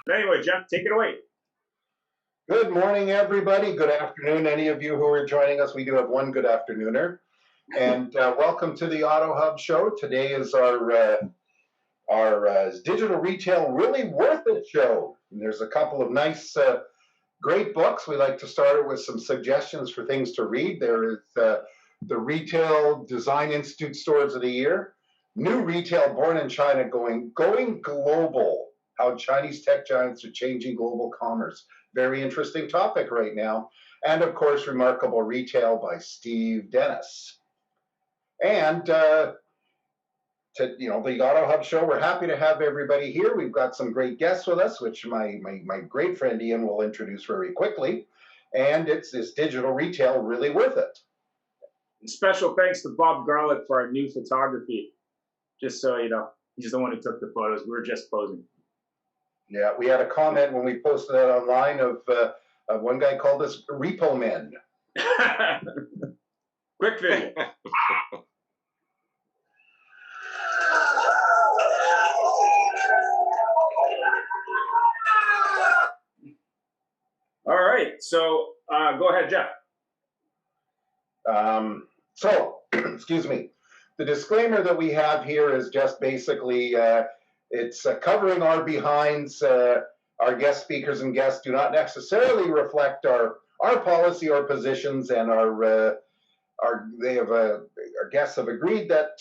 Anyway, Jeff, take it away. Good morning, everybody. Good afternoon, any of you who are joining us. We do have one good afternooner. And welcome to the Auto Hub show. Today is our Digital Retail Really Worth It show. And there's a couple of nice, great books. We like to start with some suggestions for things to read. There is the Retail Design Institute Stores of the Year, New Retail Born in China Going Global, How Chinese Tech Giants Are Changing Global Commerce. Very interesting topic right now. And of course, Remarkable Retail by Steve Dennis. And the Auto Hub show, we're happy to have everybody here. We've got some great guests with us, which my great friend Ian will introduce very quickly. And it's this Digital Retail Really Worth It. Special thanks to Bob Garlick for our new photography. Just so you know, he's the one who took the photos. We were just posing. Yeah, we had a comment when we posted that online of one guy called us repo men. Quick video. All right, so go ahead, Jeff. Excuse me. The disclaimer that we have here is just basically it's covering our behinds. Our guest speakers and guests do not necessarily reflect our policy or positions, and our guests have agreed that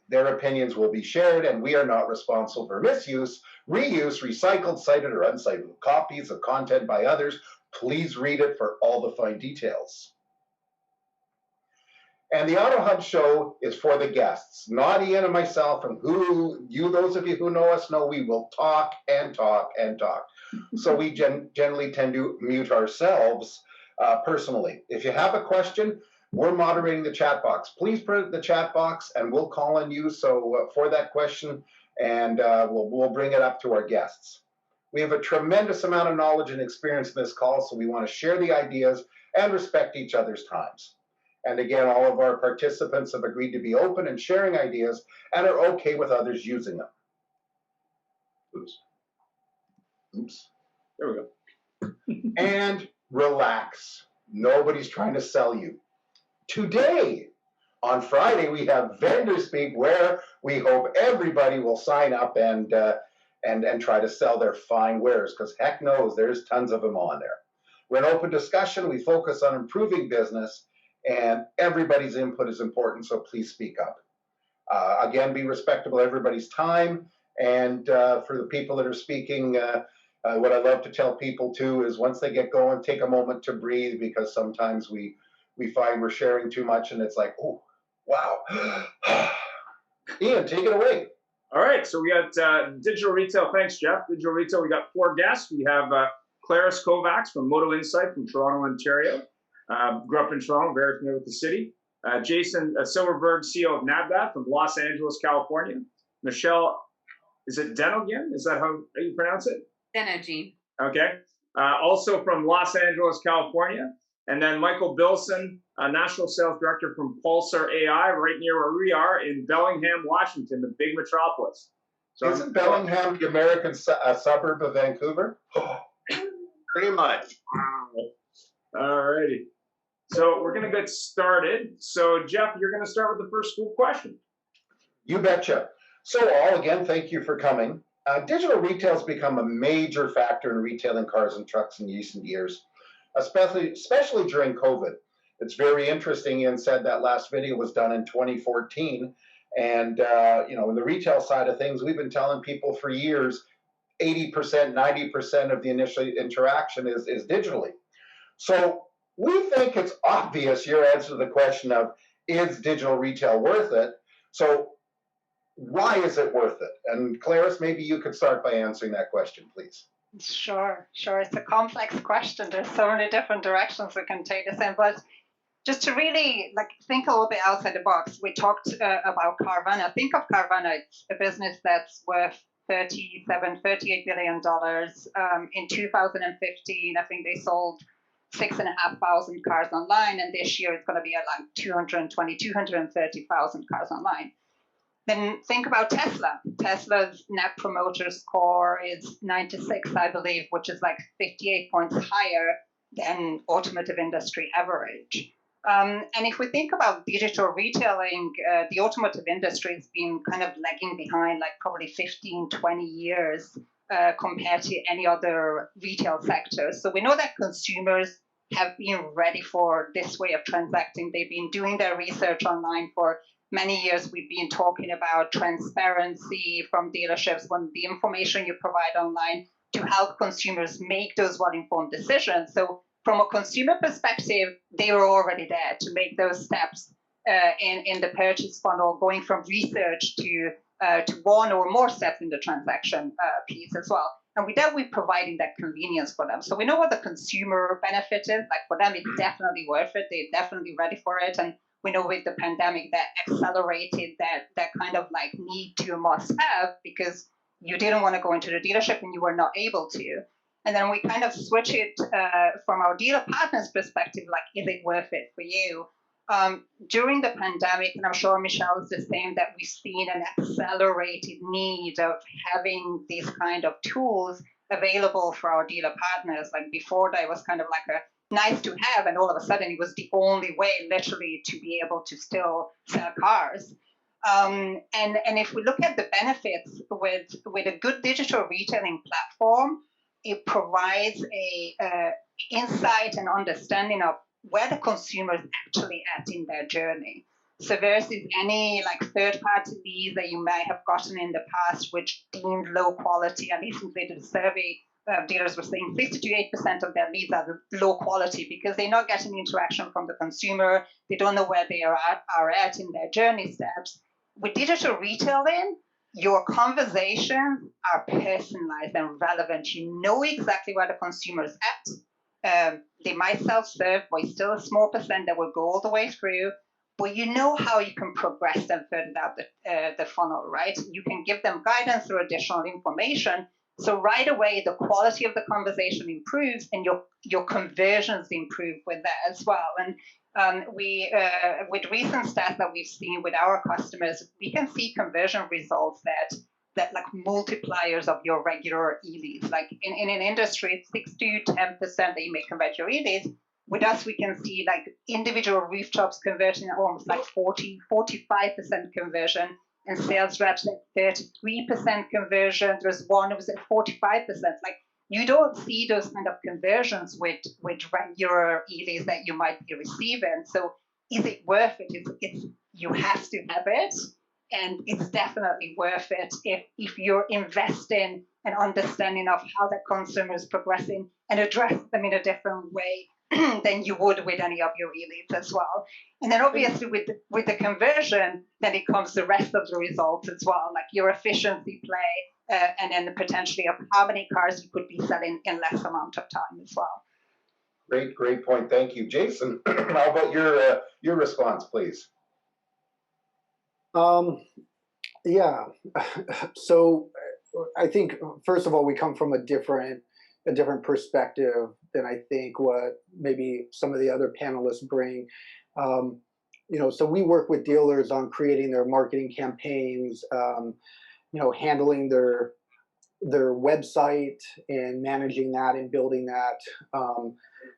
their opinions will be shared, and we are not responsible for misuse, reuse, recycled, cited, or uncited copies of content by others. Please read it for all the fine details. And the Auto Hub show is for the guests, not Ian and myself, and those of you who know us know we will talk and talk and talk. So we generally tend to mute ourselves personally. If you have a question, we're moderating the chat box. Please put it in the chat box, and we'll call on you for that question, and we'll bring it up to our guests. We have a tremendous amount of knowledge and experience in this call, so we want to share the ideas and respect each other's times. And again, all of our participants have agreed to be open and sharing ideas and are okay with others using them. Oops. There we go. And relax. Nobody's trying to sell you. Today, on Friday, we have Vendor Speak, where we hope everybody will sign up and try to sell their fine wares, because heck knows there's tons of them on there. We're an open discussion. We focus on improving business, and everybody's input is important, so please speak up. Again, be respectful of everybody's time, and for the people that are speaking, what I love to tell people too is once they get going, take a moment to breathe, because sometimes we find we're sharing too much and it's like, oh, wow. Ian, take it away. All right, so we got Digital Retail. Thanks, Jeff. Digital Retail, we got 4 guests. We have Klaris Kovacks from Moto Insight from Toronto, Ontario. Grew up in Toronto, very familiar with the city. Jason Silberberg, CEO of Nabthat from Los Angeles, California. Michelle, is it Denogean? Is that how you pronounce it? Denogean. Okay. Also from Los Angeles, California. And then Michael Bilson, National Sales Director from Pulsar.ai, right near where we are in Bellingham, Washington, the big metropolis. So isn't Bellingham the American suburb of Vancouver? Pretty much. Wow. All righty. So we're going to get started. So, Jeff, you're going to start with the first school question. You betcha. So, all again, thank you for coming. Digital retail has become a major factor in retailing cars and trucks in recent years, especially during COVID. It's very interesting. Ian said that last video was done in 2014. And, in the retail side of things, we've been telling people for years, 80%, 90% of the initial interaction is digitally. So we think it's obvious your answer to the question of, is digital retail worth it? So why is it worth it? And Klaris, maybe you could start by answering that question, please. Sure. It's a complex question. There's so many different directions we can take this in, but just to really think a little bit outside the box, we talked about Carvana. Think of Carvana, it's a business that's worth $38 billion. In 2015, I think they sold 6,500 cars online, and this year it's going to be at 230,000 cars online. Then think about Tesla. Tesla's net promoter score is 96, I believe, which is like 58 points higher than automotive industry average. And if we think about digital retailing, the automotive industry has been kind of lagging behind like probably 15, 20 years compared to any other retail sector. So we know that consumers have been ready for this way of transacting. They've been doing their research online for many years. We've been talking about transparency from dealerships when the information you provide online to help consumers make those well-informed decisions. So from a consumer perspective, they were already there to make those steps in the purchase funnel, going from research to one or more steps in the transaction piece as well. And with that, we're providing that convenience for them. So we know what the consumer benefit is. Like for them, it's definitely worth it. They're definitely ready for it. And we know with the pandemic that accelerated that kind of like need to must have, because you didn't want to go into the dealership and you were not able to. And then we kind of switch it from our dealer partners' perspective, like, is it worth it for you? During the pandemic, and I'm sure Michelle is the same, that we've seen an accelerated need of having these kind of tools available for our dealer partners. Like before, that was kind of like a nice to have, and all of a sudden it was the only way literally to be able to still sell cars. And if we look at the benefits with a good digital retailing platform, it provides a insight and understanding of where the consumer is actually at in their journey. So versus any like third-party leads that you may have gotten in the past, which deemed low quality, at least we did a survey, dealers were saying 50 to 8% of their leads are low quality because they're not getting interaction from the consumer. They don't know where they are at in their journey steps. With digital retailing, your conversations are personalized and relevant. You know exactly where the consumer is at. They might self-serve, but it's still a small percent that will go all the way through. But you know how you can progress them further down the funnel, right? You can give them guidance or additional information. So right away, the quality of the conversation improves, and your conversions improve with that as well. And with recent stats that we've seen with our customers, we can see conversion results that like multipliers of your regular e-leads. Like in an industry, it's 6 to 10% that you may convert your e-leads. With us, we can see like individual rooftops converting at almost like 40, 45% conversion, and sales reps at 33% conversion. There's one who was at 45%. Like you don't see those kind of conversions with regular e-leads that you might be receiving. So is it worth it? It's you have to have it, and it's definitely worth it if you're investing and understanding of how the consumer is progressing and address them in a different way than you would with any of your e-leads as well. And then obviously with the conversion, then it comes the rest of the results as well, like your efficiency play, and then potentially of how many cars you could be selling in less amount of time as well. Great point. Thank you, Jason. How about your response, please? Yeah. So I think first of all, we come from a different perspective than I think what maybe some of the other panelists bring. So we work with dealers on creating their marketing campaigns, handling their website and managing that and building that.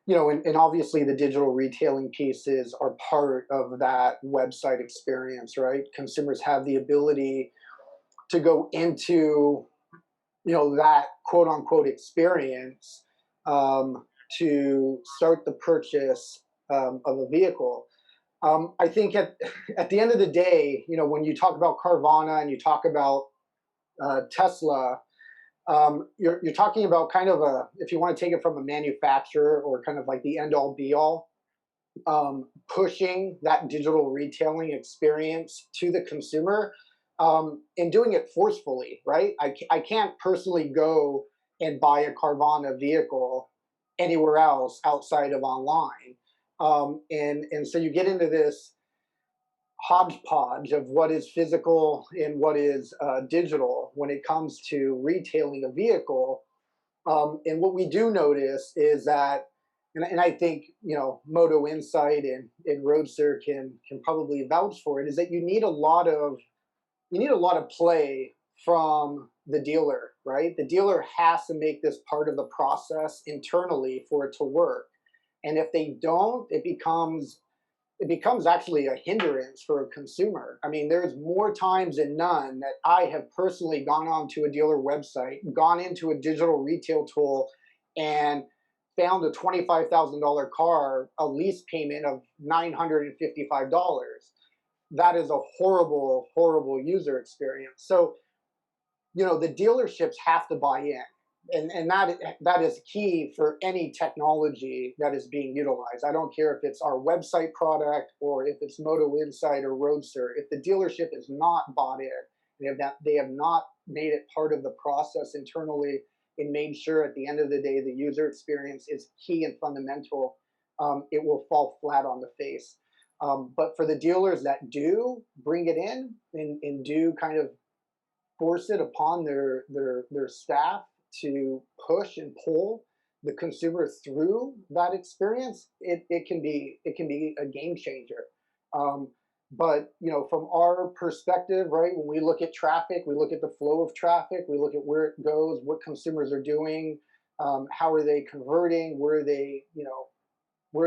And obviously the digital retailing pieces are part of that website experience, right? Consumers have the ability to go into that quote unquote experience to start the purchase of a vehicle. I think at the end of the day, when you talk about Carvana and you talk about Tesla, you're talking about kind of if you want to take it from a manufacturer or kind of like the end all be all, pushing that digital retailing experience to the consumer. And doing it forcefully, right? I can't personally go and buy a Carvana vehicle anywhere else outside of online. And so you get into this hodgepodge of what is physical and what is digital when it comes to retailing a vehicle. And what we do notice is that, and I think, Moto Insight and Roadster can probably vouch for it, is that you need a lot of you need a lot of play from the dealer, right? The dealer has to make this part of the process internally for it to work. And if they don't, it becomes actually a hindrance for a consumer. I mean, there's more times than none that I have personally gone onto a dealer website, gone into a digital retail tool, and found a $25,000 car, a lease payment of $955. That is a horrible, horrible user experience. So, the dealerships have to buy in. And that is key for any technology that is being utilized. I don't care if it's our website product or if it's Moto Insight or Roadster. If the dealership is not bought in, they have not made it part of the process internally and made sure at the end of the day the user experience is key and fundamental, it will fall flat on the face. But for the dealers that do bring it in and do kind of force it upon their staff to push and pull the consumer through that experience, it can be a game changer. But from our perspective, right, when we look at traffic, we look at the flow of traffic, we look at where it goes, what consumers are doing, how are they converting, where are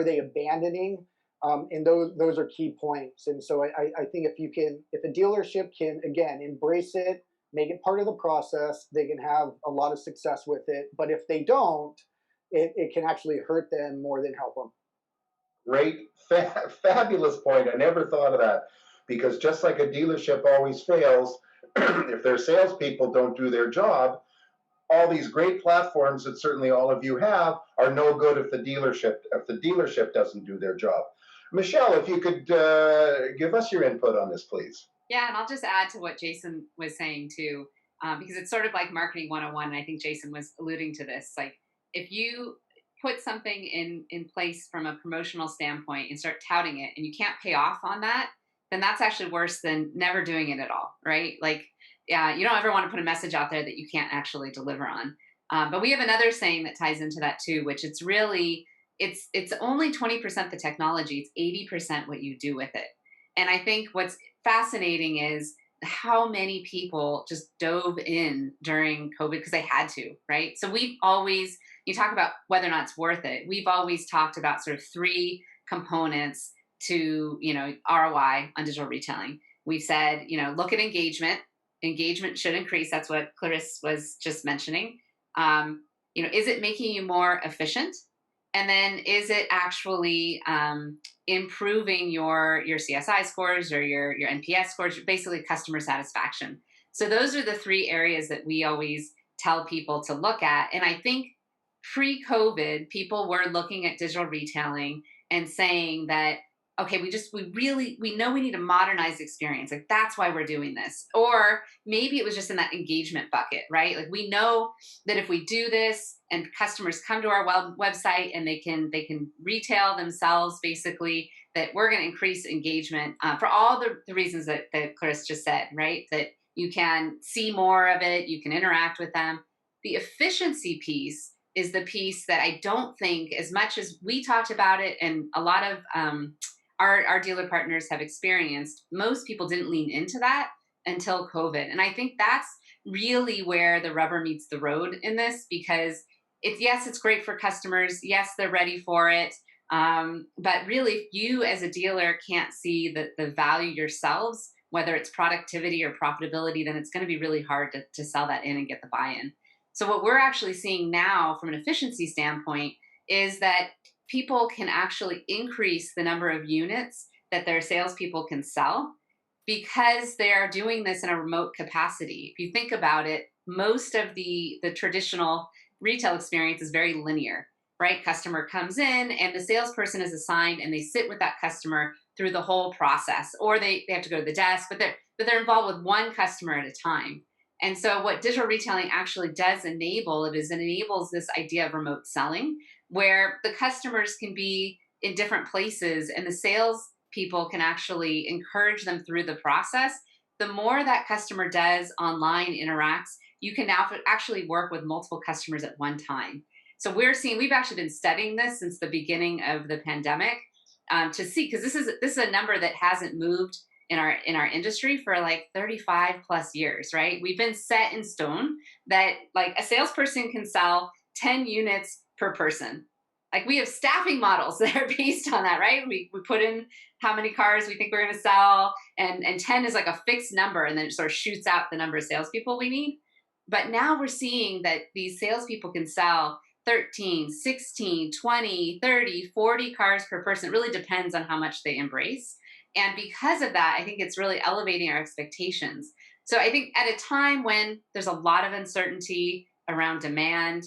they abandoning, and those are key points. And so I think if a dealership can again embrace it, make it part of the process, they can have a lot of success with it. But if they don't, it can actually hurt them more than help them. Great, fabulous point. I never thought of that, because just like a dealership always fails, if their salespeople don't do their job, all these great platforms that certainly all of you have are no good if the dealership doesn't do their job. Michelle, if you could give us your input on this, please. Yeah, and I'll just add to what Jason was saying too, because it's sort of like marketing 101, and I think Jason was alluding to this. Like, if you put something in place from a promotional standpoint and start touting it, and you can't pay off on that, then that's actually worse than never doing it at all, right? Like, yeah, you don't ever want to put a message out there that you can't actually deliver on. But we have another saying that ties into that too, which it's only 20% the technology, it's 80% what you do with it. And I think what's fascinating is how many people just dove in during COVID because they had to, right? So you talk about whether or not it's worth it. We've always talked about sort of three components to, ROI on digital retailing. We've said, look at engagement. Engagement should increase. That's what Klaris was just mentioning. Is it making you more efficient? And then is it actually improving your CSI scores or your NPS scores, basically customer satisfaction? So those are the three areas that we always tell people to look at. And I think pre-COVID, people were looking at digital retailing and saying that, okay, we know we need to modernize the experience. Like, that's why we're doing this. Or maybe it was just in that engagement bucket, right? Like, we know that if we do this and customers come to our website and they can retail themselves, basically, that we're going to increase engagement for all the reasons that Klaris just said, right? That you can see more of it, you can interact with them. The efficiency piece is the piece that I don't think, as much as we talked about it and a lot of our dealer partners have experienced, most people didn't lean into that until COVID. And I think that's really where the rubber meets the road in this, because it's great for customers. Yes, they're ready for it. But really, if you as a dealer can't see the value yourselves, whether it's productivity or profitability, then it's going to be really hard to sell that in and get the buy-in. So what we're actually seeing now from an efficiency standpoint is that people can actually increase the number of units that their salespeople can sell because they are doing this in a remote capacity. If you think about it, most of the traditional retail experience is very linear, right? Customer comes in and the salesperson is assigned and they sit with that customer through the whole process, or they have to go to the desk, but they're involved with one customer at a time. And so what digital retailing actually does enable, it enables this idea of remote selling, where the customers can be in different places and the sales people can actually encourage them through the process. The more that customer does online, interacts, you can now actually work with multiple customers at one time. So we've actually been studying this since the beginning of the pandemic to see, because this is a number that hasn't moved in our industry for like 35 plus years, right? We've been set in stone that like a salesperson can sell 10 units per person. Like we have staffing models that are based on that, right? We put in how many cars we think we're going to sell, and 10 is like a fixed number, and then it sort of shoots out the number of salespeople we need. But now we're seeing that these salespeople can sell 13, 16, 20, 30, 40 cars per person. It really depends on how much they embrace. And because of that, I think it's really elevating our expectations. So I think at a time when there's a lot of uncertainty around demand,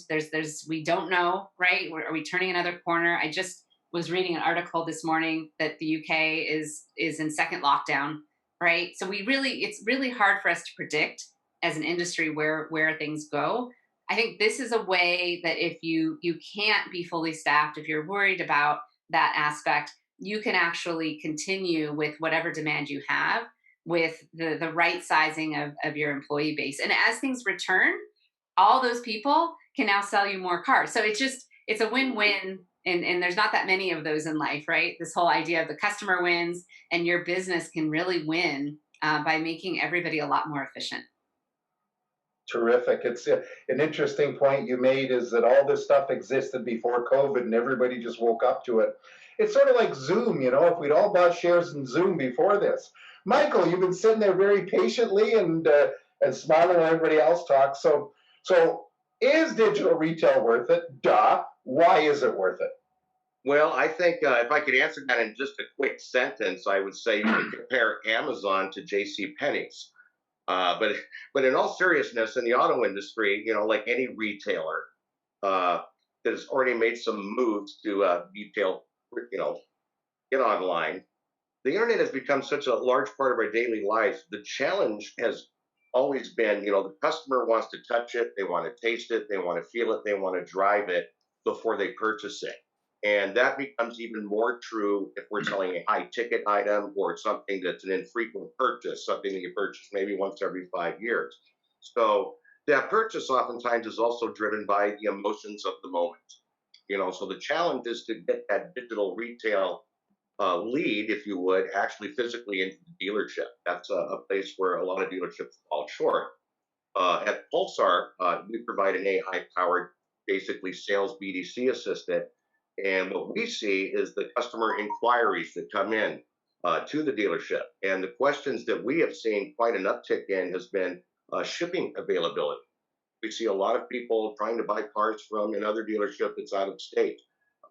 we don't know, right? Are we turning another corner? I just was reading an article this morning that the UK is in second lockdown, right? So it's really hard for us to predict as an industry where things go. I think this is a way that if you can't be fully staffed, if you're worried about that aspect, you can actually continue with whatever demand you have with the right sizing of your employee base. And as things return, all those people can now sell you more cars. So it's a win-win. And there's not that many of those in life, right? This whole idea of the customer wins and your business can really win by making everybody a lot more efficient. Terrific. It's an interesting point you made, is that all this stuff existed before COVID and everybody just woke up to it. It's sort of like Zoom, if we'd all bought shares in Zoom before this. Michael, you've been sitting there very patiently and smiling when everybody else talks. So is digital retail worth it? Duh. Why is it worth it? Well, I think if I could answer that in just a quick sentence, I would say you can compare Amazon to J.C. Penney's. But in all seriousness, in the auto industry, like any retailer that has already made some moves to retail, get online, the internet has become such a large part of our daily life. The challenge has always been, the customer wants to touch it, they want to taste it, they want to feel it, they want to drive it before they purchase it. And that becomes even more true if we're selling a high ticket item or something that's an infrequent purchase, something that you purchase maybe once every 5 years. So that purchase oftentimes is also driven by the emotions of the moment. So the challenge is to get that digital retail lead, if you would, actually physically into the dealership. That's a place where a lot of dealerships fall short. At Pulsar, we provide an AI-powered, basically sales BDC assistant. And what we see is the customer inquiries that come in to the dealership. And the questions that we have seen quite an uptick in has been shipping availability. We see a lot of people trying to buy cars from another dealership that's out of state.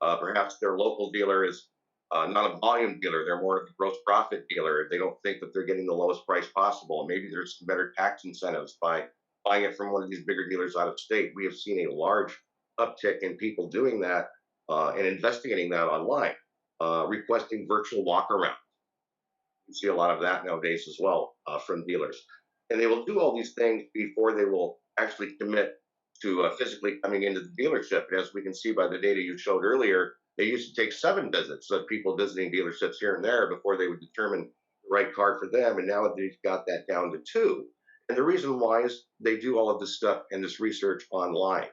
Perhaps their local dealer is not a volume dealer, they're more of a gross profit dealer. They don't think that they're getting the lowest price possible. Maybe there's some better tax incentives by buying it from one of these bigger dealers out of state. We have seen a large uptick in people doing that and investigating that online, requesting virtual walk-around. You see a lot of that nowadays as well from dealers. And they will do all these things before they will actually commit to physically coming into the dealership. And as we can see by the data you showed earlier, they used to take 7 visits of people visiting dealerships here and there before they would determine the right car for them. And now they've got that down to 2. And the reason why is they do all of this stuff and this research online.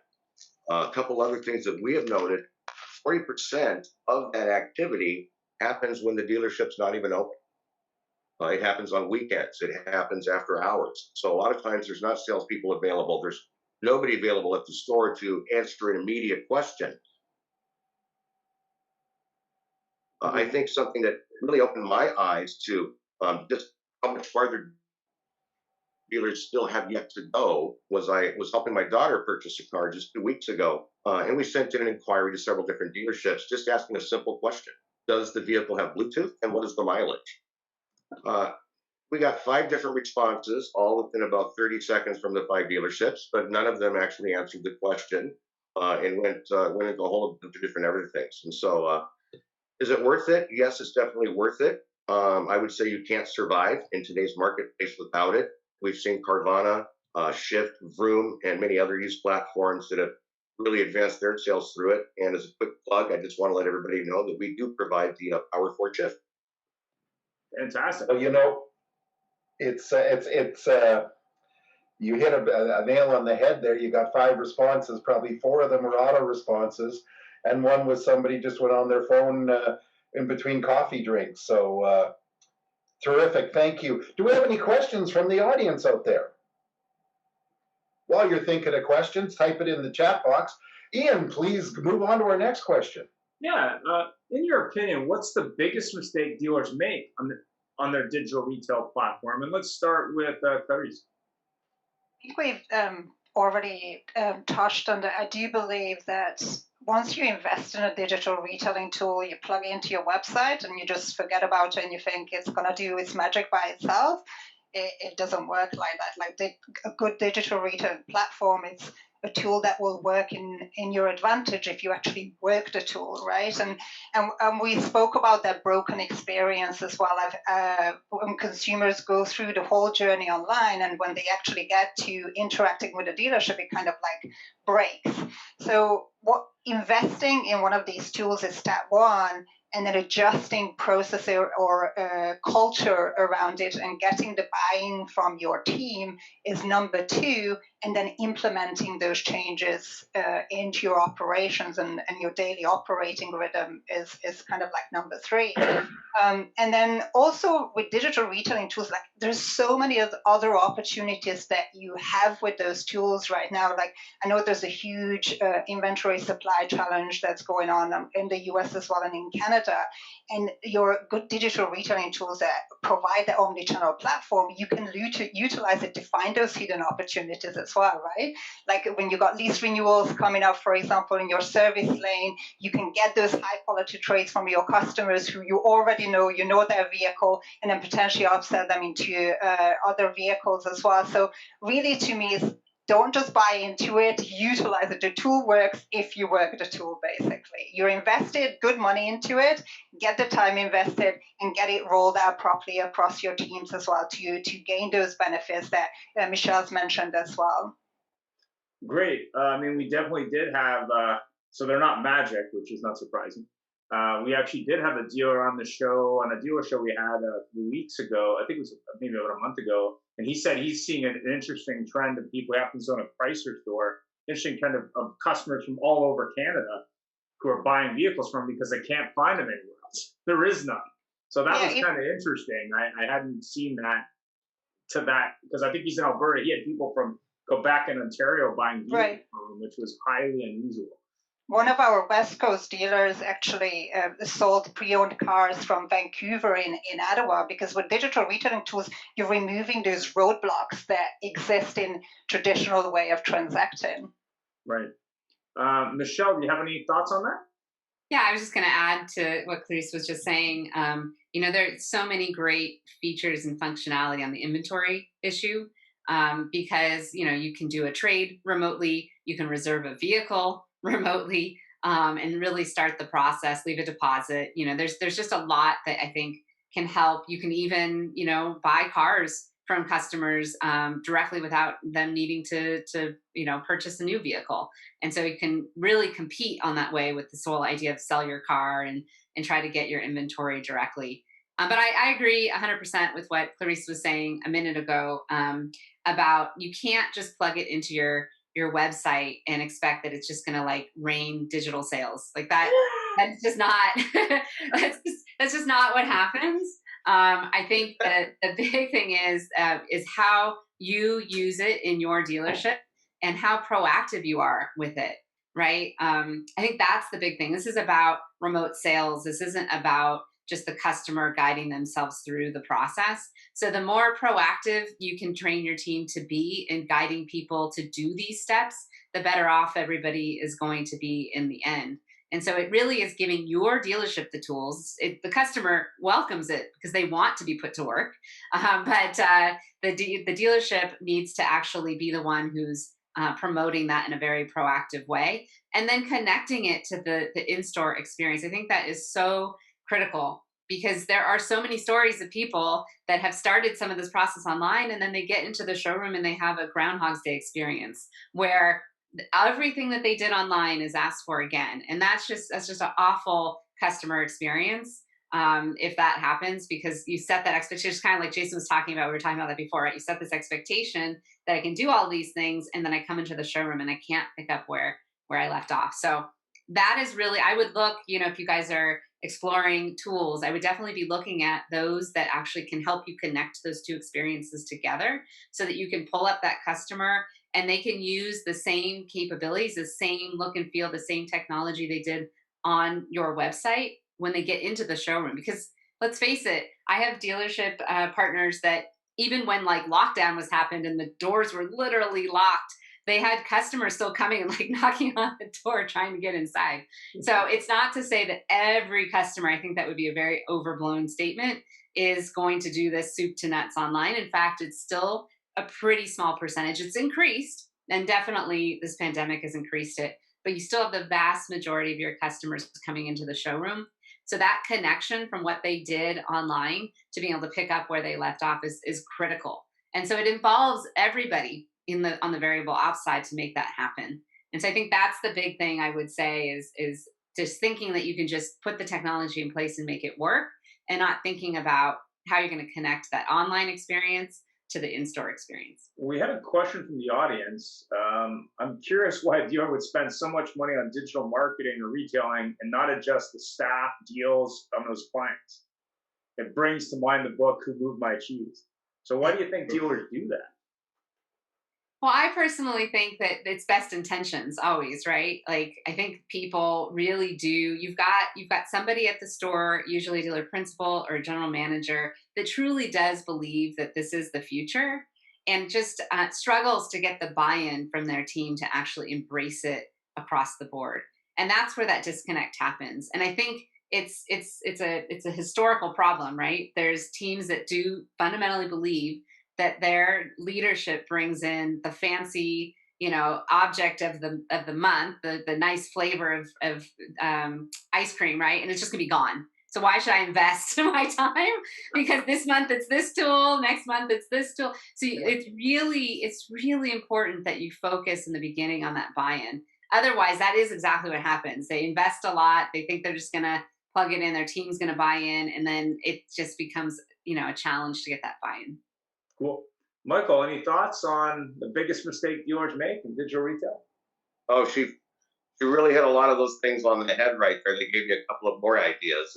A couple other things that we have noted: 40% of that activity happens when the dealership's not even open. It happens on weekends. It happens after hours. So a lot of times there's not salespeople available. There's nobody available at the store to answer an immediate question. I think something that really opened my eyes to just how much farther dealers still have yet to go was I was helping my daughter purchase a car just 2 weeks ago, and we sent in an inquiry to several different dealerships just asking a simple question: does the vehicle have Bluetooth, and what is the mileage? We got 5 different responses, all within about 30 seconds from the 5 dealerships, but none of them actually answered the question and went into a whole bunch of different other things. And so is it worth it? Yes, it's definitely worth it. I would say you can't survive in today's marketplace without it. We've seen Carvana, Shift, Vroom, and many other used platforms that have really advanced their sales through it. And as a quick plug, I just want to let everybody know that we do provide the Power 4 Shift. Fantastic. So, it's you hit a nail on the head there. You got 5 responses, probably 4 of them were auto responses, and one was somebody just went on their phone in between coffee drinks. So Terrific, thank you. Do we have any questions from the audience out there? While you're thinking of questions, type it in the chat box. Ian, please move on to our next question. Yeah, in your opinion, what's the biggest mistake dealers make on their digital retail platform? And let's start with Klaris. I think we've already touched on that. I do believe that once you invest in a digital retailing tool, you plug it into your website and you just forget about it and you think it's going to do its magic by itself. It doesn't work like that. Like a good digital retailing platform, it's a tool that will work in your advantage if you actually work the tool, right? And we spoke about that broken experience as well. When consumers go through the whole journey online and when they actually get to interacting with a dealership, it kind of like breaks. So investing in one of these tools is step one, and then adjusting process or culture around it and getting the buy-in from your team is number two, and then implementing those changes into your operations and your daily operating rhythm is kind of like number three. And then also with digital retailing tools, like there's so many other opportunities that you have with those tools right now. Like I know there's a huge inventory supply challenge that's going on in the US as well and in Canada. And your good digital retailing tools that provide the omni-channel platform, you can utilize it to find those hidden opportunities as well, right? Like when you got lease renewals coming up, for example, in your service lane, you can get those high quality trades from your customers who you already know, you know their vehicle, and then potentially upsell them into other vehicles as well. So really to me, it's don't just buy into it, utilize it. The tool works if you work the tool, basically. You're invested good money into it, get the time invested, and get it rolled out properly across your teams as well to gain those benefits that Michelle's mentioned as well. Great. I mean, we definitely did have, so they're not magic, which is not surprising. We actually did have a dealer on the show, on a dealer show we had a few weeks ago. I think it was maybe about a month ago. And he said he's seeing an interesting trend of people who happen to own a Chrysler store, interesting kind of customers from all over Canada who are buying vehicles from because they can't find them anywhere else. There is none. So that was kind of interesting. I hadn't seen that because I think he's in Alberta. He had people from Quebec and Ontario buying vehicles from him, which was highly unusual. One of our West Coast dealers actually sold pre-owned cars from Vancouver in Ottawa, because with digital retailing tools, you're removing those roadblocks that exist in traditional way of transacting. Right. Michelle, do you have any thoughts on that? Yeah, I was just going to add to what Klaris was just saying. There's so many great features and functionality on the inventory issue because, you can do a trade remotely, you can reserve a vehicle remotely and really start the process, leave a deposit. There's just a lot that I think can help. You can even, buy cars from customers directly without them needing to purchase a new vehicle. And so you can really compete on that way with this whole idea of sell your car and try to get your inventory directly. But I agree 100% with what Klaris was saying a minute ago about you can't just plug it into your website and expect that it's just going to like rain digital sales like that. That's just not, that's just not what happens. I think that the big thing is how you use it in your dealership and how proactive you are with it. Right. I think that's the big thing. This is about remote sales. This isn't about just the customer guiding themselves through the process. So the more proactive you can train your team to be in guiding people to do these steps, the better off everybody is going to be in the end. And so it really is giving your dealership the tools. The customer welcomes it because they want to be put to work. But the dealership needs to actually be the one who's promoting that in a very proactive way. And then connecting it to the in-store experience. I think that is so critical because there are so many stories of people that have started some of this process online and then they get into the showroom and they have a Groundhog's Day experience where everything that they did online is asked for again. And that's just an awful customer experience if that happens, because you set that expectation. It's kind of like Jason was talking about. We were talking about that before, right? You set this expectation that I can do all these things and then I come into the showroom and I can't pick up where I left off. So that is really, I would look, if you guys are exploring tools, I would definitely be looking at those that actually can help you connect those two experiences together so that you can pull up that customer and they can use the same capabilities, the same look and feel, the same technology they did on your website when they get into the showroom. Because let's face it, I have dealership partners that even when like lockdown was happened and the doors were literally locked, they had customers still coming and like knocking on the door trying to get inside. So it's not to say that every customer, I think that would be a very overblown statement, is going to do this soup to nuts online. In fact, it's still a pretty small percentage. It's increased, and definitely this pandemic has increased it, but you still have the vast majority of your customers coming into the showroom. So that connection from what they did online to being able to pick up where they left off is critical. And so it involves everybody on the variable ops side to make that happen. And so I think that's the big thing I would say is just thinking that you can just put the technology in place and make it work, and not thinking about how you're going to connect that online experience to the in-store experience. We had a question from the audience. I'm curious why a dealer would spend so much money on digital marketing or retailing and not adjust the staff deals on those clients. It brings to mind the book "Who Moved My Cheese." So why do you think dealers do that? Well, I personally think that it's best intentions always, right? Like I think people really do. You've got somebody at the store, usually a dealer principal or a general manager, that truly does believe that this is the future, and just struggles to get the buy-in from their team to actually embrace it across the board. And that's where that disconnect happens. And I think it's a historical problem, right? There's teams that do fundamentally believe that their leadership brings in the fancy, object of the month, the nice flavor of ice cream, right? And it's just gonna be gone. So why should I invest my time? Because this month it's this tool, next month it's this tool. So it's really important that you focus in the beginning on that buy-in. Otherwise, that is exactly what happens. They invest a lot. They think they're just gonna plug it in. Their team's gonna buy in, and then it just becomes a challenge to get that buy-in. Cool. Michael, any thoughts on the biggest mistake dealers make in digital retail? Oh, she really hit a lot of those things on the head right there. They gave you a couple of more ideas.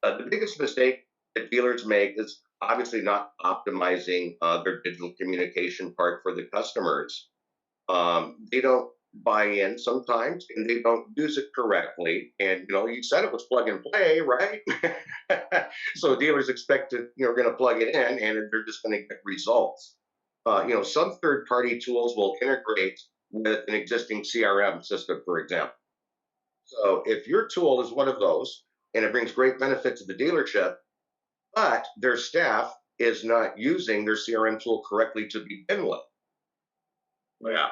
That the biggest mistake that dealers make is obviously not optimizing their digital communication part for the customers. They don't buy in sometimes, and they don't use it correctly. And you said it was plug and play, right? So dealers expect to you're going to plug it in, and they're just going to get results. Some third-party tools will integrate with an existing CRM system, for example. So if your tool is one of those, and it brings great benefit to the dealership, but their staff is not using their CRM tool correctly to begin with. Yeah.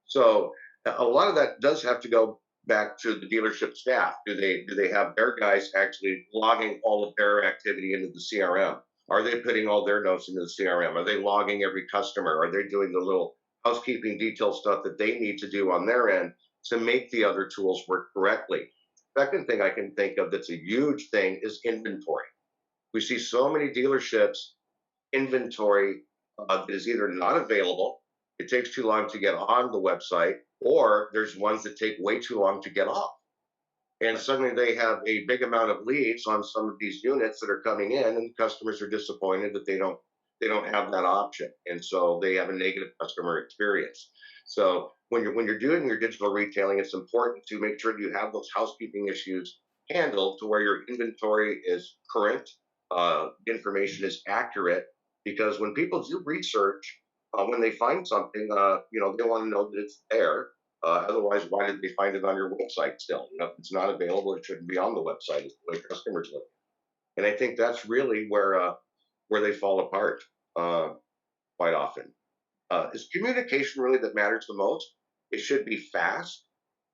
So a lot of that does have to go back to the dealership staff. Do they have their guys actually logging all of their activity into the CRM? Are they putting all their notes into the CRM? Are they logging every customer? Are they doing the little housekeeping detail stuff that they need to do on their end to make the other tools work correctly? Second thing I can think of that's a huge thing is inventory. We see so many dealerships inventory that is either not available, it takes too long to get on the website, or there's ones that take way too long to get off. And suddenly they have a big amount of leads on some of these units that are coming in, and customers are disappointed that they don't have that option, and so they have a negative customer experience. So when you're doing your digital retailing, it's important to make sure you have those housekeeping issues handled to where your inventory is current, information is accurate, because when people do research, when they find something, they want to know that it's there. Otherwise, why did they find it on your website still? If it's not available, it shouldn't be on the website. It's the way customers look. And I think that's really where they fall apart quite often. Is communication really that matters the most? It should be fast,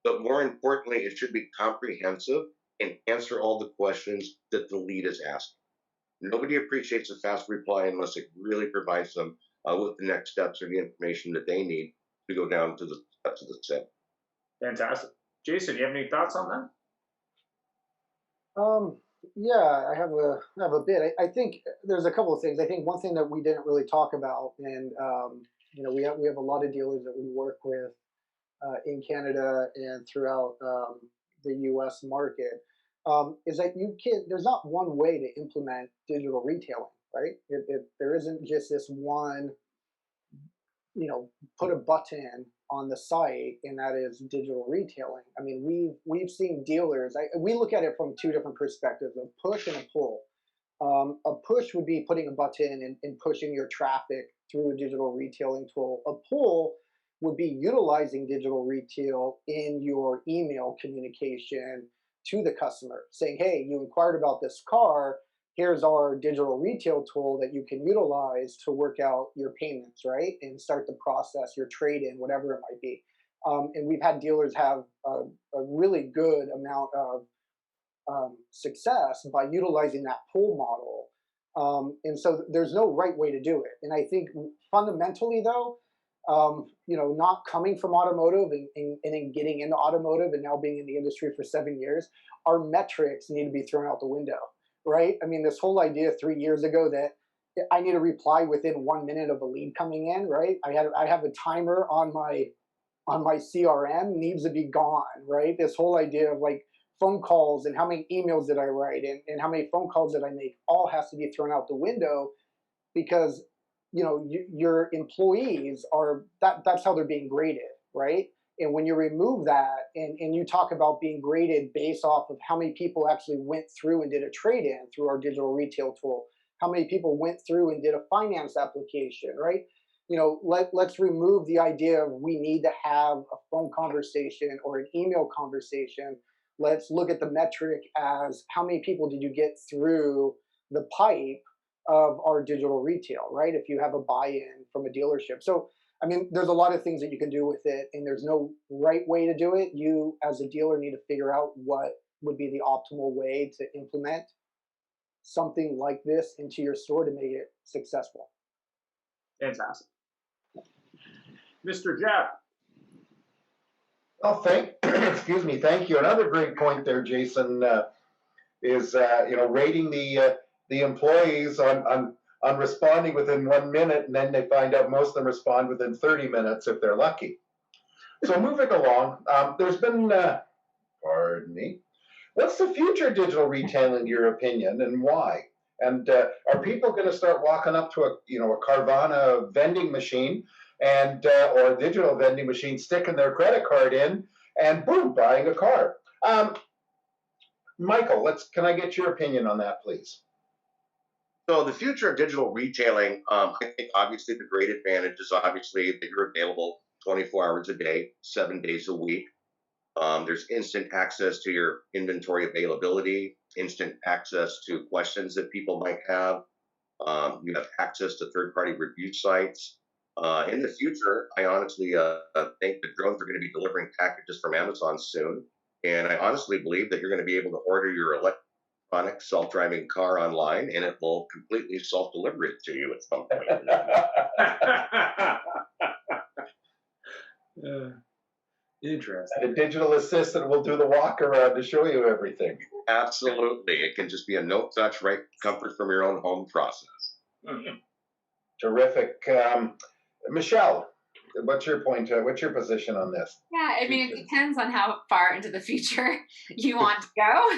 but more importantly, it should be comprehensive and answer all the questions that the lead is asking. Nobody appreciates a fast reply unless it really provides them with the next steps or the information that they need to go down to the steps of the step. Fantastic. Jason, you have any thoughts on that? Yeah, I have a bit. I think there's a couple of things. I think one thing that we didn't really talk about, and we have a lot of dealers that we work with in Canada and throughout the U.S. market. is that there's not one way to implement digital retailing, right? There isn't just this one, put a button on the site and that is digital retailing. I mean, we've seen dealers. We look at it from two different perspectives: a push and a pull. A push would be putting a button and pushing your traffic through a digital retailing tool. A pull would be utilizing digital retail in your email communication to the customer, saying, "Hey, you inquired about this car. Here's our digital retail tool that you can utilize to work out your payments, right? And start the process, your trade-in, whatever it might be." And we've had dealers have a really good amount of success by utilizing that pull model. And so there's no right way to do it. And I think fundamentally, though, not coming from automotive and then getting into automotive and now being in the industry for 7 years, our metrics need to be thrown out the window, right? I mean, this whole idea 3 years ago that I need to reply within 1 minute of a lead coming in, right? I have a timer on my CRM needs to be gone, right? This whole idea of like phone calls and how many emails did I write and how many phone calls did I make all has to be thrown out the window, because your employees that's how they're being graded, right? And when you remove that and you talk about being graded based off of how many people actually went through and did a trade-in through our digital retail tool, how many people went through and did a finance application, right? Let's remove the idea of we need to have a phone conversation or an email conversation. Let's look at the metric as how many people did you get through the pipe of our digital retail, right? If you have a buy-in from a dealership. So, I mean, there's a lot of things that you can do with it, and there's no right way to do it. You, as a dealer, need to figure out what would be the optimal way to implement something like this into your store to make it successful. Fantastic. Mr. Jeff. Well, excuse me, thank you. Another great point there, Jason, is rating the employees on responding within 1 minute, and then they find out most of them respond within 30 minutes if they're lucky. So moving along, there's been, pardon me, what's the future of digital retail in your opinion, and why? And are people going to start walking up to a Carvana vending machine and or a digital vending machine, sticking their credit card in, and boom, buying a car? Michael, can I get your opinion on that, please? So the future of digital retailing, I think obviously the great advantage is obviously that you're available 24 hours a day, 7 days a week. There's instant access to your inventory availability, instant access to questions that people might have. You have access to third-party review sites. In the future, I honestly think that drones are going to be delivering packages from Amazon soon. And I honestly believe that you're going to be able to order your electronic self-driving car online, and it will completely self-deliver it to you at some point. Interesting. The digital assistant will do the walk around to show you everything. Absolutely. It can just be a no-touch, right, comfort from your own home process. Terrific. Michelle, what's your point? What's your position on this? Yeah, I mean, it depends on how far into the future you want to go.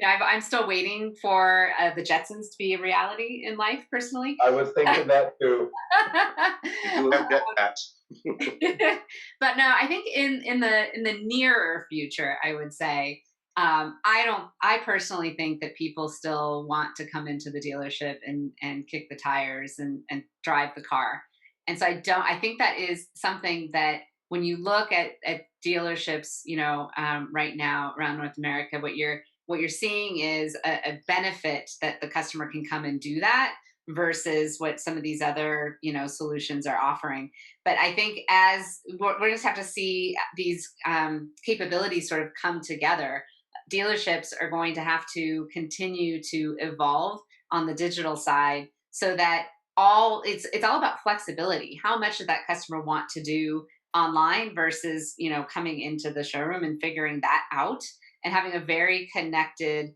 I'm still waiting for the Jetsons to be a reality in life, personally. I was thinking that too. You do have jetpacks. But no, I think in the nearer future, I would say, I personally think that people still want to come into the dealership and kick the tires and drive the car. And so I think that is something that when you look at dealerships, right now around North America, what you're seeing is a benefit that the customer can come and do that versus what some of these other, solutions are offering. But I think as we're just have to see these capabilities sort of come together, dealerships are going to have to continue to evolve on the digital side so that it's all about flexibility. How much does that customer want to do online versus, coming into the showroom and figuring that out and having a very connected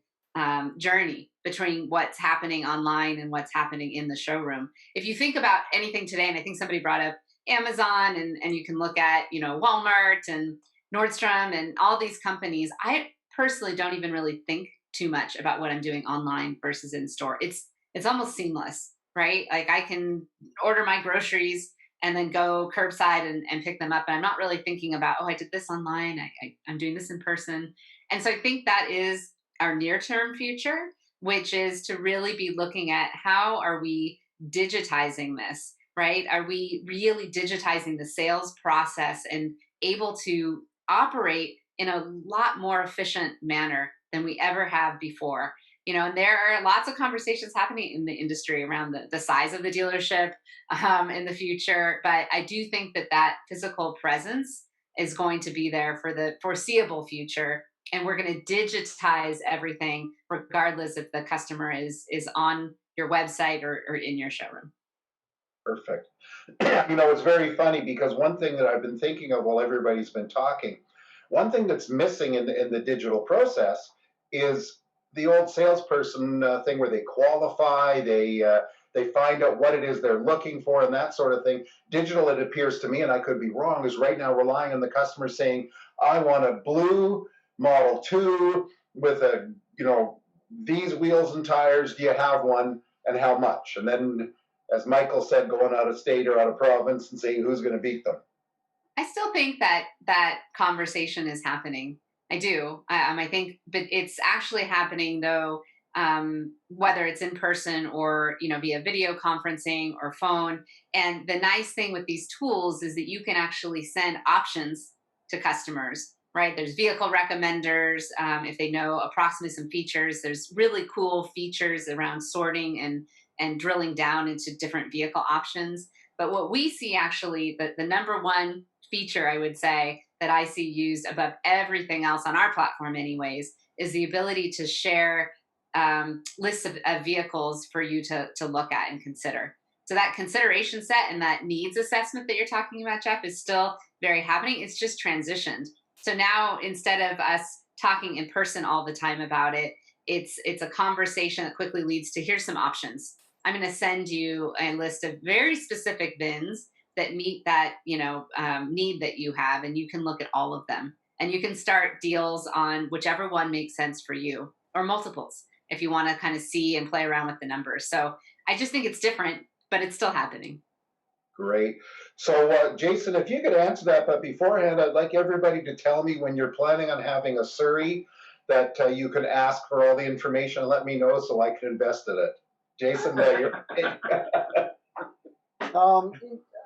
journey between what's happening online and what's happening in the showroom. If you think about anything today, and I think somebody brought up Amazon and you can look at, Walmart and Nordstrom and all these companies, personally don't even really think too much about what I'm doing online versus in store. It's almost seamless, right? Like I can order my groceries and then go curbside and pick them up. And I'm not really thinking about, oh, I did this online. I'm doing this in person. And so I think that is our near term future, which is to really be looking at how are we digitizing this, right? Are we really digitizing the sales process and able to operate in a lot more efficient manner than we ever have before? And there are lots of conversations happening in the industry around the size of the dealership in the future. But I do think that physical presence is going to be there for the foreseeable future. And we're going to digitize everything, regardless if the customer is on your website or in your showroom. Perfect. It's very funny because one thing that I've been thinking of while everybody's been talking, one thing that's missing in the digital process is the old salesperson thing where they qualify, they find out what it is they're looking for and that sort of thing. Digital, it appears to me, and I could be wrong, is right now relying on the customer saying, I want a blue Model 2 with these wheels and tires. Do you have one, and how much? And then, as Michael said, going out of state or out of province and saying who's going to beat them. I still think that conversation is happening. I do. I think, but it's actually happening though, whether it's in person or via video conferencing or phone. And the nice thing with these tools is that you can actually send options to customers. Right? There's vehicle recommenders. If they know approximately some features, there's really cool features around sorting and drilling down into different vehicle options. But what we see actually, the number one feature I would say that I see used above everything else on our platform anyways, is the ability to share lists of vehicles for you to look at and consider. So that consideration set and that needs assessment that you're talking about, Jeff, is still very happening. It's just transitioned. So now instead of us talking in person all the time about it, it's a conversation that quickly leads to here's some options. I'm going to send you a list of very specific VINs that meet that need that you have, and you can look at all of them. And you can start deals on whichever one makes sense for you, or multiples if you want to kind of see and play around with the numbers. So I just think it's different, but it's still happening. Great. So, Jason, if you could answer that, but beforehand, I'd like everybody to tell me when you're planning on having a Surrey that you can ask for all the information and let me know so I can invest in it. Jason, you're.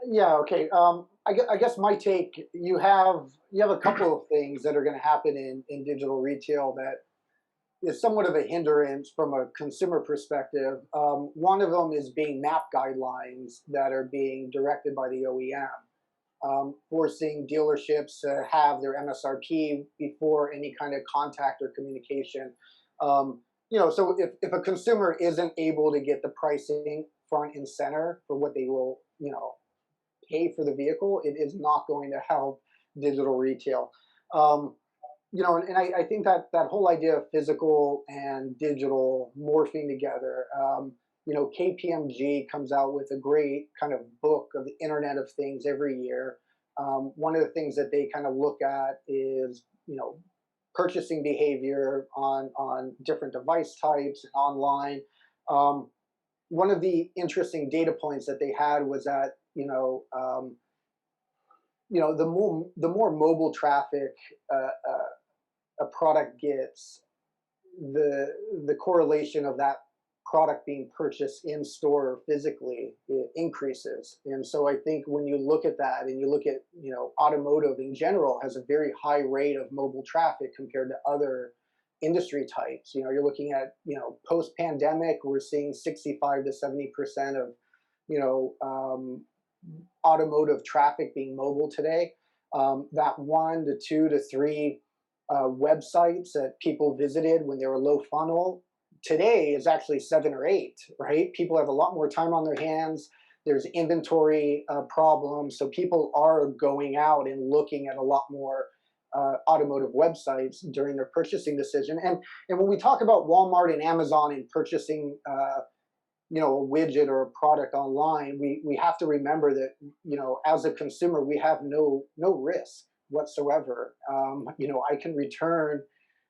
Yeah. Okay. I guess my take. You have a couple of things that are going to happen in digital retail that is somewhat of a hindrance from a consumer perspective. One of them is being map guidelines that are being directed by the OEM, forcing dealerships to have their MSRP before any kind of contact or communication. So if a consumer isn't able to get the pricing front and center for what they will, pay for the vehicle, it is not going to help digital retail. And I think that whole idea of physical and digital morphing together, KPMG comes out with a great kind of book of the Internet of Things every year. One of the things that they kind of look at is, purchasing behavior on different device types and online. One of the interesting data points that they had was that, the more mobile traffic a product gets, the correlation of that product being purchased in store physically, it increases. And so I think when you look at that and you look at, automotive in general has a very high rate of mobile traffic compared to other industry types. You're looking at, post pandemic, we're seeing 65 to 70% of, automotive traffic being mobile today. That 1 to 2 to 3 websites that people visited when they were low funnel today is actually 7 or 8, right? People have a lot more time on their hands. There's inventory problems. So people are going out and looking at a lot more automotive websites during their purchasing decision. And when we talk about Walmart and Amazon and purchasing a widget or a product online, we have to remember that, as a consumer, we have no risk whatsoever. I can return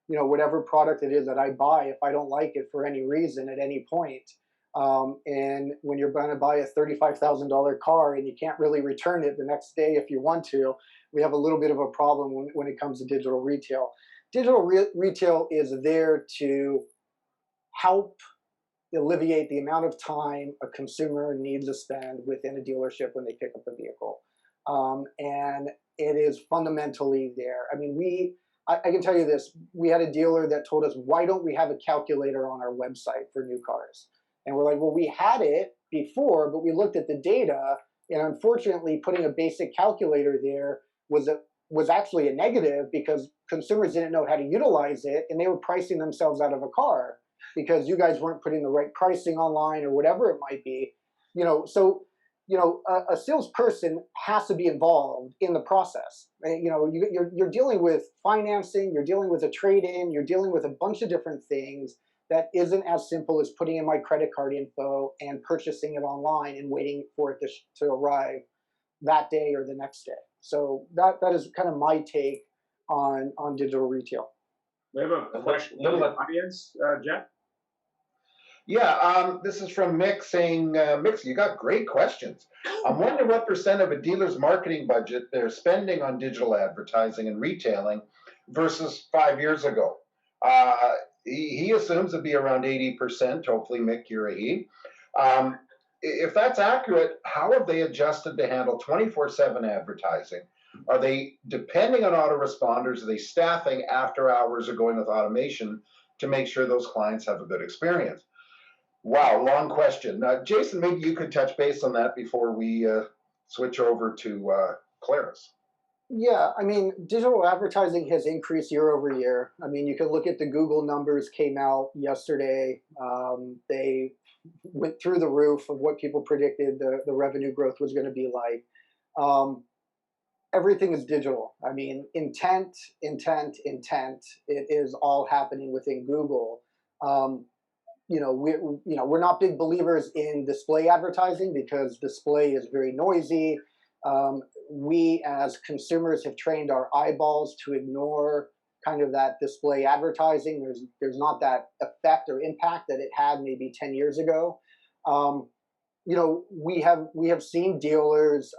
whatever product it is that I buy, if I don't like it for any reason at any point, and when you're going to buy a $35,000 car and you can't really return it the next day if you want to, we have a little bit of a problem when it comes to digital retail. Digital retail is there to help alleviate the amount of time a consumer needs to spend within a dealership when they pick up the vehicle. And it is fundamentally there. I mean, I can tell you this, we had a dealer that told us, why don't we have a calculator on our website for new cars? And we're like, well, we had it before, but we looked at the data, and unfortunately putting a basic calculator there was actually a negative because consumers didn't know how to utilize it, and they were pricing themselves out of a car because you guys weren't putting the right pricing online or whatever it might be. So a salesperson has to be involved in the process. You're dealing with financing, you're dealing with a trade-in, you're dealing with a bunch of different things that isn't as simple as putting in my credit card info and purchasing it online and waiting for it to arrive that day or the next day. So that is kind of my take on digital retail. We have a question from the audience, Jeff. Yeah, this is from Mick saying, Mick, you got great questions. I'm wondering what % of a dealer's marketing budget they're spending on digital advertising and retailing versus 5 years ago. He assumes it'd be around 80%. Hopefully, Mick, you're a he. If that's accurate, how have they adjusted to handle 24/7 advertising? Are they depending on autoresponders? Are they staffing after hours or going with automation to make sure those clients have a good experience? Wow, long question. Jason, maybe you could touch base on that before we switch over to Klaris. Yeah, I mean, digital advertising has increased year over year. I mean, you can look at the Google numbers came out yesterday. They went through the roof of what people predicted the revenue growth was going to be like. Everything is digital. I mean, intent. It is all happening within Google. We're not big believers in display advertising because display is very noisy. We as consumers have trained our eyeballs to ignore kind of that display advertising. There's not that effect or impact that it had maybe 10 years ago. We have seen dealers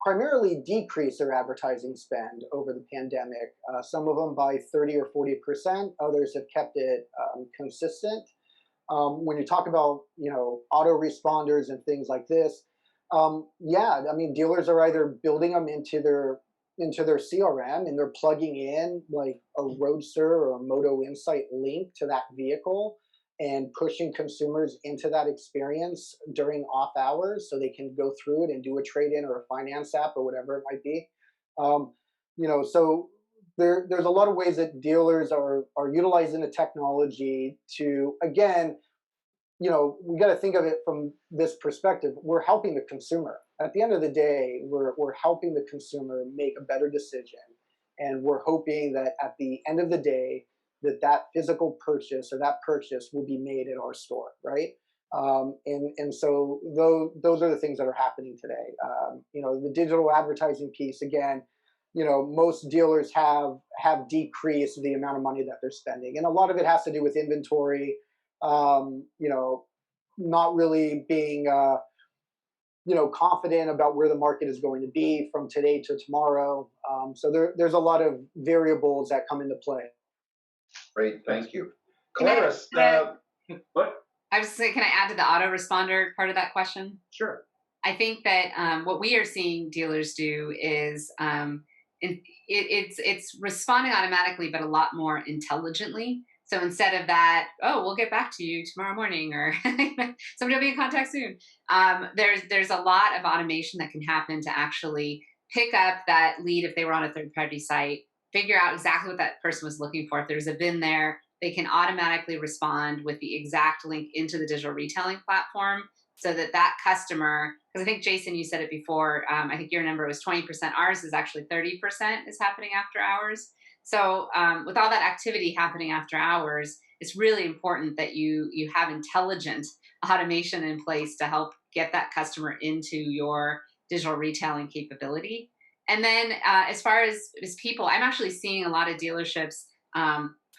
primarily decrease their advertising spend over the pandemic. Some of them by 30 or 40%. Others have kept it consistent. When you talk about autoresponders and things like this, yeah, I mean, dealers are either building them into their CRM and they're plugging in like a Roadster or a Moto Insight link to that vehicle and pushing consumers into that experience during off hours so they can go through it and do a trade-in or a finance app or whatever it might be. So there's a lot of ways that dealers are utilizing the technology to, again, we got to think of it from this perspective. We're helping the consumer. At the end of the day, we're helping the consumer make a better decision. And we're hoping that at the end of the day, that physical purchase or that purchase will be made at our store, right? And so those are the things that are happening today. The digital advertising piece, again, most dealers have decreased the amount of money that they're spending. And a lot of it has to do with inventory, not really being, confident about where the market is going to be from today to tomorrow. So there's a lot of variables that come into play. Great, thank you. Klaris, what? I was saying, can I add to the autoresponder part of that question? Sure. I think that what we are seeing dealers do is it's responding automatically, but a lot more intelligently. So instead of that, oh, we'll get back to you tomorrow morning, or somebody will be in contact soon. There's a lot of automation that can happen to actually pick up that lead if they were on a third-party site, figure out exactly what that person was looking for. If there's a VIN there, they can automatically respond with the exact link into the digital retailing platform so that customer, because I think, Jason, you said it before, I think your number was 20%. Ours is actually 30% is happening after hours. So with all that activity happening after hours, it's really important that you have intelligent automation in place to help get that customer into your digital retailing capability. And then as far as people, I'm actually seeing a lot of dealerships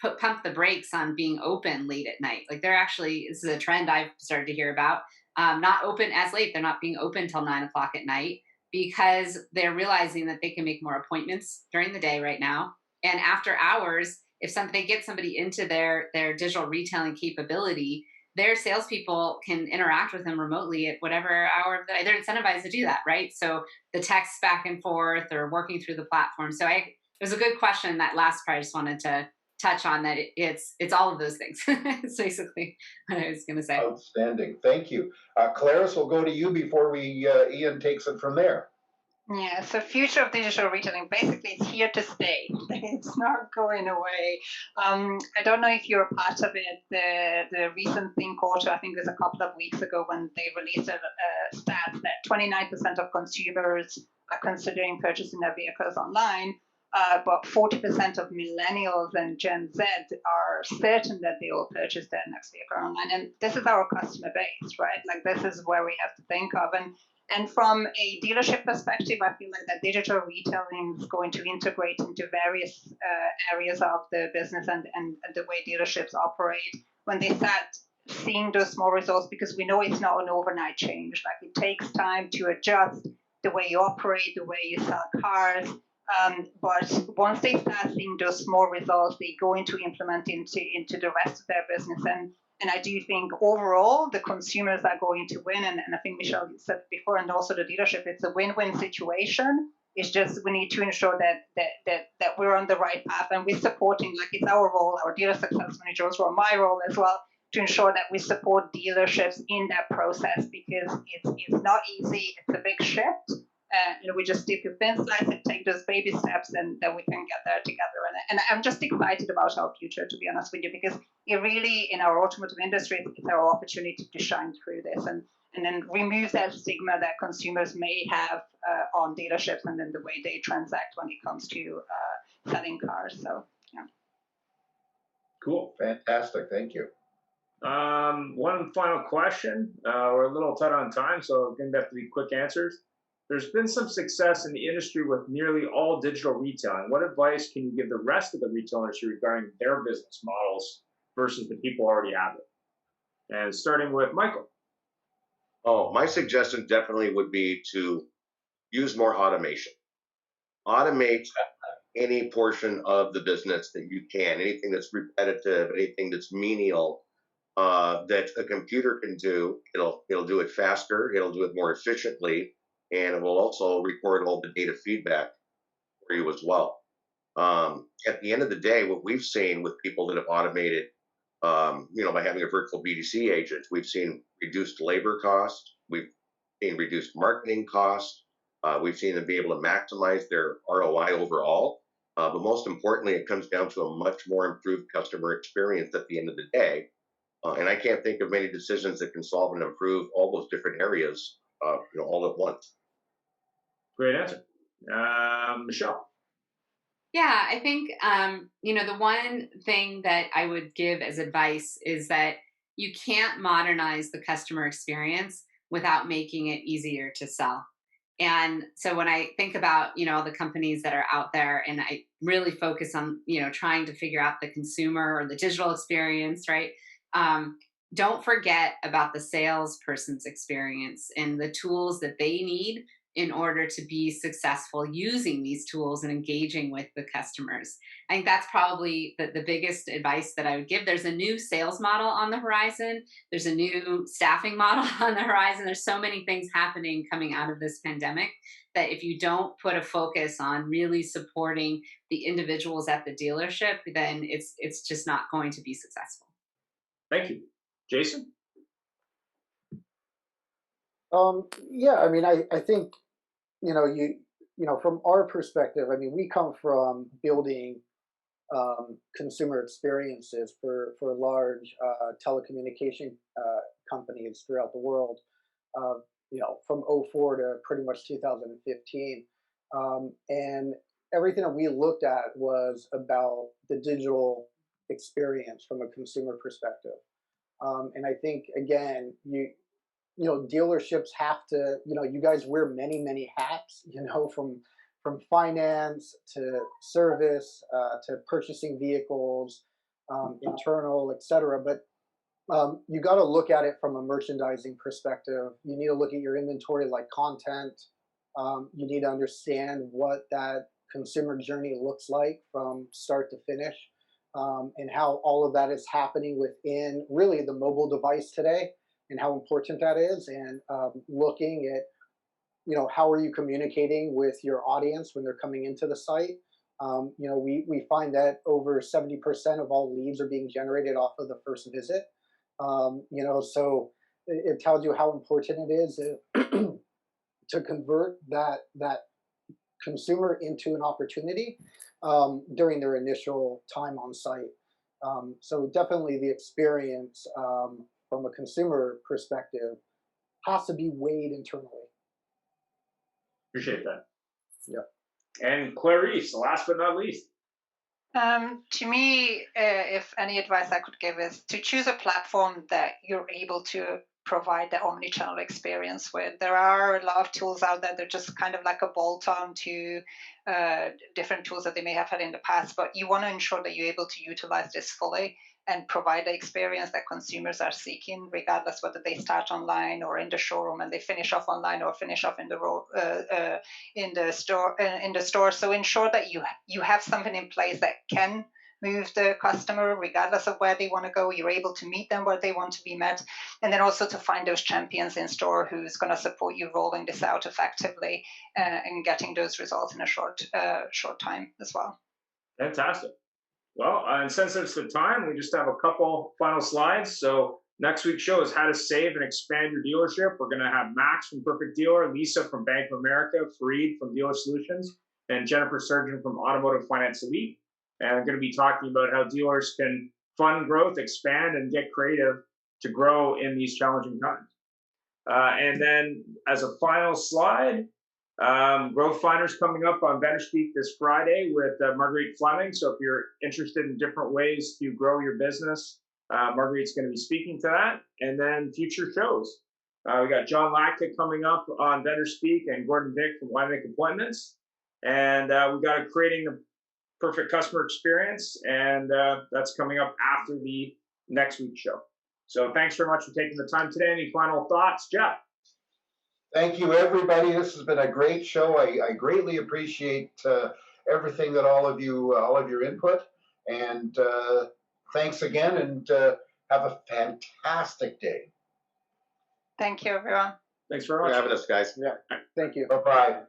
pump the brakes on being open late at night. Like they're actually, this is a trend I've started to hear about, not open as late. They're not being open till 9 o'clock at night because they're realizing that they can make more appointments during the day right now. And after hours, if they get somebody into their digital retailing capability, their salespeople can interact with them remotely at whatever hour of the day. They're incentivized to do that, right? So the texts back and forth or working through the platform. So it was a good question, that last part. I just wanted to touch on that. It's all of those things. It's basically what I was going to say. Outstanding. Thank you. Klaris, we'll go to you before Ian takes it from there. Yeah, so future of digital retailing, basically it's here to stay. It's not going away. I don't know if you're part of it. The recent Think Auto, I think it was a couple of weeks ago when they released a stat that 29% of consumers are considering purchasing their vehicles online, but 40% of millennials and Gen Z are certain that they will purchase their next vehicle online. And this is our customer base, right? Like this is where we have to think of. And from a dealership perspective, I feel like that digital retailing is going to integrate into various areas of the business and the way dealerships operate when they start seeing those small results, because we know it's not an overnight change. Like it takes time to adjust the way you operate, the way you sell cars. But once they start seeing those small results, they go into implement into the rest of their business. And I do think overall the consumers are going to win. And I think Michelle said before, and also the dealership, it's a win-win situation. It's just we need to ensure that we're on the right path and we're supporting, like it's our role, our dealer success managers role, my role as well, to ensure that we support dealerships in that process, because it's not easy. It's a big shift. We just dip your thin slice and take those baby steps, and then we can get there together. And I'm just excited about our future, to be honest with you, because it really, in our automotive industry, it's our opportunity to shine through this and then remove that stigma that consumers may have on dealerships and then the way they transact when it comes to selling cars. So, yeah. Cool. Fantastic. Thank you. One final question. We're a little tight on time, so going to have to be quick answers. There's been some success in the industry with nearly all digital retailing. What advice can you give the rest of the retail industry regarding their business models versus the people already have it? And starting with Michael. Oh, my suggestion definitely would be to use more automation. Automate any portion of the business that you can, anything that's repetitive, anything that's menial, that a computer can do. It'll do it faster, it'll do it more efficiently, and it will also record all the data feedback for you as well. At the end of the day, what we've seen with people that have automated, by having a virtual BDC agent, we've seen reduced labor costs, we've seen reduced marketing costs, we've seen them be able to maximize their ROI overall. But most importantly, it comes down to a much more improved customer experience at the end of the day. And I can't think of many decisions that can solve and improve all those different areas, all at once. Great answer. Michelle. Yeah, I think, the one thing that I would give as advice is that you can't modernize the customer experience without making it easier to sell. And so when I think about, all the companies that are out there, and I really focus on, trying to figure out the consumer or the digital experience, right? Don't forget about the salesperson's experience and the tools that they need in order to be successful using these tools and engaging with the customers. I think that's probably the biggest advice that I would give. There's a new sales model on the horizon. There's a new staffing model on the horizon. There's so many things happening coming out of this pandemic that if you don't put a focus on really supporting the individuals at the dealership, then it's just not going to be successful. Thank you. Jason? Yeah, I mean, I think, from our perspective, I mean, we come from building consumer experiences for large telecommunication companies throughout the world, from '04 to pretty much 2015. And everything that we looked at was about the digital experience from a consumer perspective. And I think, again, dealerships have to, you guys wear many hats, from finance to service to purchasing vehicles, internal, etc. But you got to look at it from a merchandising perspective. You need to look at your inventory like content. You need to understand what that consumer journey looks like from start to finish, and how all of that is happening within really the mobile device today, and how important that is. And looking at, how are you communicating with your audience when they're coming into the site? We find that over 70% of all leads are being generated off of the first visit. So it tells you how important it is to convert that consumer into an opportunity during their initial time on site. So definitely the experience from a consumer perspective has to be weighed internally. Appreciate that. Yeah. And Clarice, last but not least. To me, if any advice I could give is to choose a platform that you're able to provide the omni-channel experience with. There are a lot of tools out there that are just kind of like a bolt-on to different tools that they may have had in the past, but you want to ensure that you're able to utilize this fully and provide the experience that consumers are seeking, regardless whether they start online or in the showroom and they finish off online or finish off in the store. So ensure that you have something in place that can move the customer regardless of where they want to go. You're able to meet them where they want to be met, and then also to find those champions in store who's going to support you rolling this out effectively and getting those results in a short time as well. Fantastic. Well, and since it's the time, we just have a couple final slides. So next week's show is how to save and expand your dealership. We're going to have Max from Perfect Dealer, Lisa from Bank of America, Fareed from Dealer Solutions, and Jennifer Surgeon from Automotive Finance Elite. And we're going to be talking about how dealers can fund growth, expand, and get creative to grow in these challenging times. And then as a final slide, Growth Finders coming up on Vendor Speak this Friday with Marguerite Fleming. So if you're interested in different ways to grow your business, Marguerite's going to be speaking to that. And then future shows. We got John Lacka coming up on Vendor Speak and Gordon Vick from Why Make Appointments. And we got Creating the Perfect Customer Experience. And that's coming up after the next week's show. So thanks very much for taking the time today. Any final thoughts, Jeff? Thank you, everybody. This has been a great show. I greatly appreciate everything that all of your input. And thanks again, and have a fantastic day. Thank you, everyone. Thanks very much for having us, guys. Yeah. Thank you. Bye-bye.